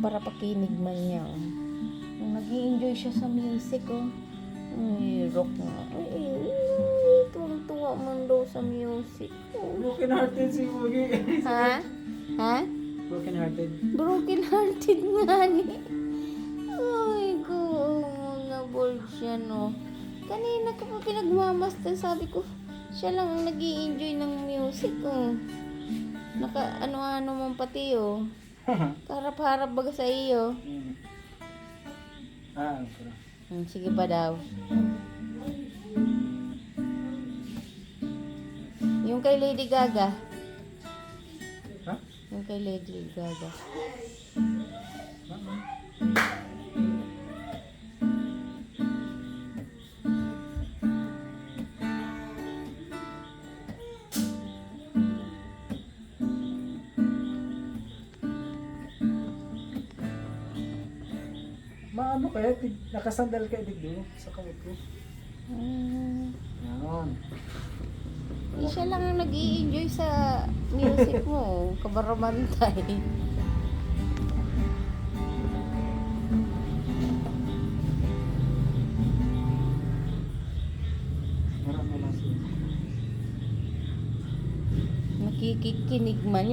para pakinig man niya. Oh. Nag-i-enjoy siya sa music. Oh. Ay, rock nga. Ay, tuwang-tuwa man daw sa music. Oh. Broken hearted si Mugi. Ha? Ha? Broken hearted. Broken hearted nga ni. Ay, ko. Na-bored siya, no. Kanina ko pa pinagmamasdan, sabi ko, siya lang ang nag-i-enjoy ng music, oh. Naka, ano-ano man pati, oh. Karap-harap baga sa iyo. Okay. Sige pa daw. Yung kay Lady Gaga. Ha? Yung kay Lady Gaga. Maano kaya? Nakasandal ka dito sa kamay ko. Yan. Siya lang ang nag-i-enjoy sa music mo. Kabaramantay. Marami lang siya. Nakikinig man.